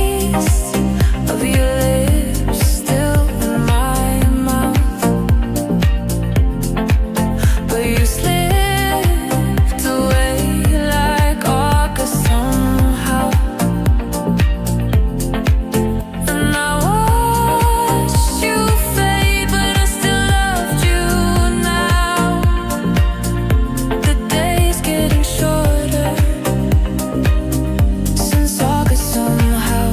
taste of your lips still in my mouth, but you slipped away like August somehow. And I watched you fade, but I still loved you now. The days getting shorter since August somehow.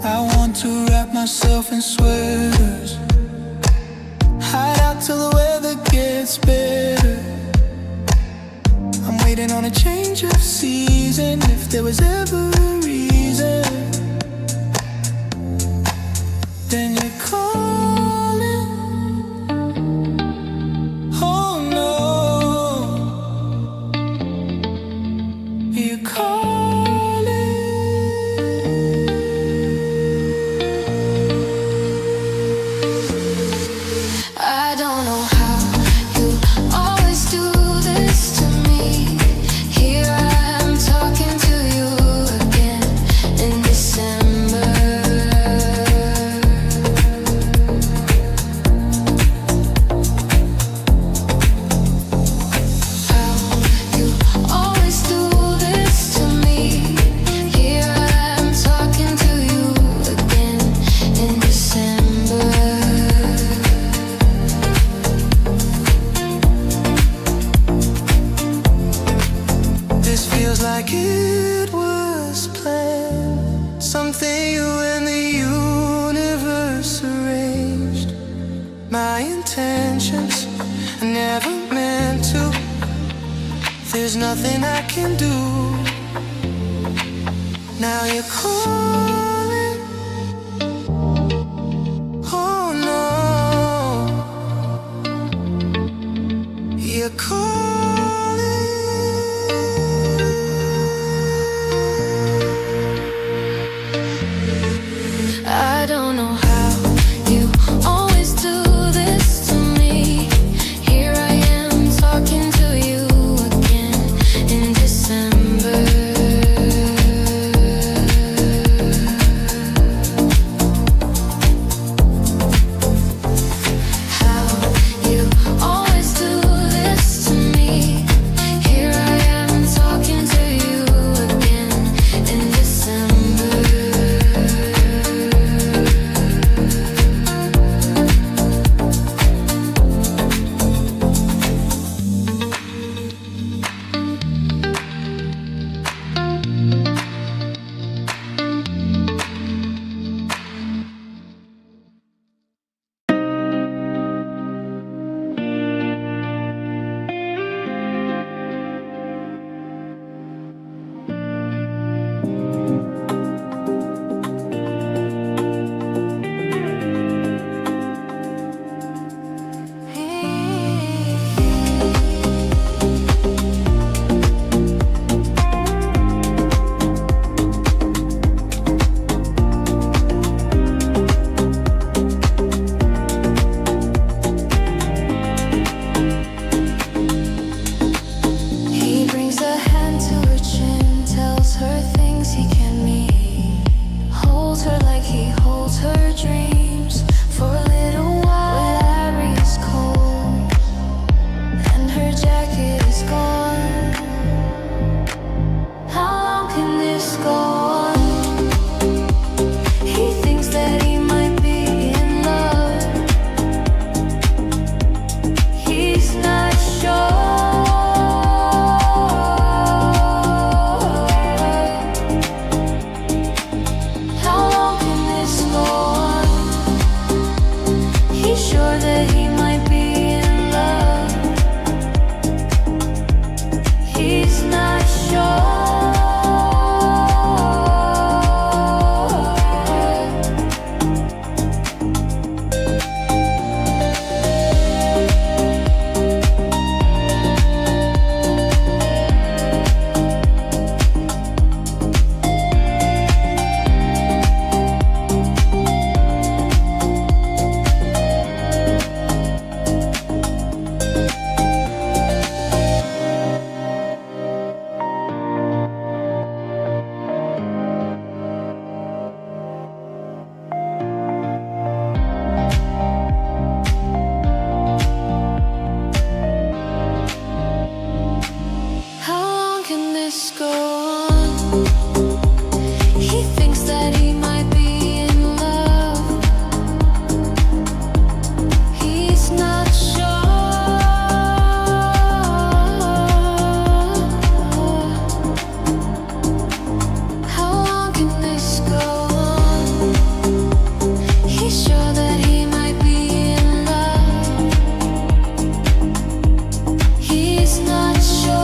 I want to wrap myself in sweaters, hide out till the weather gets better. I'm waiting on a change of season, if there was ever a reason. Then you're calling, oh no, you're calling. I don't know how you always do this to me. Here I am talking to you again in December. How you always do this to me. Here I am talking to you again in December. This feels like it was planned, something you and the universe arranged. My intentions I never meant to. There's nothing I can do. Now you're calling, oh no, you're calling. I don't know how you always do this to me. Here I am talking to you again in December. How long can this go on? He thinks that he might be in love. He's not sure. How long can this go on? He's sure that he might be in love. He's not sure.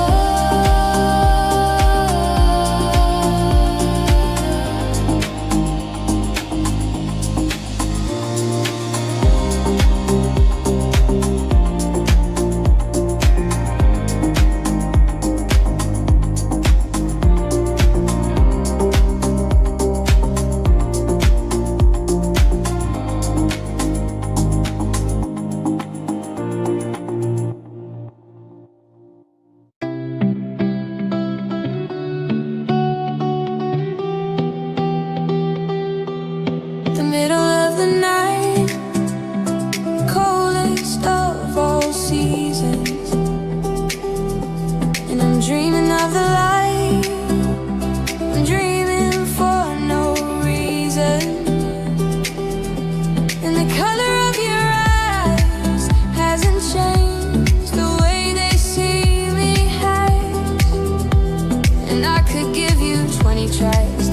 The middle of the night, coldest of all seasons, and I'm dreaming of the light. I'm dreaming for no reason, and the color of your eyes hasn't changed. The way they see me has, and I could give you 20 tries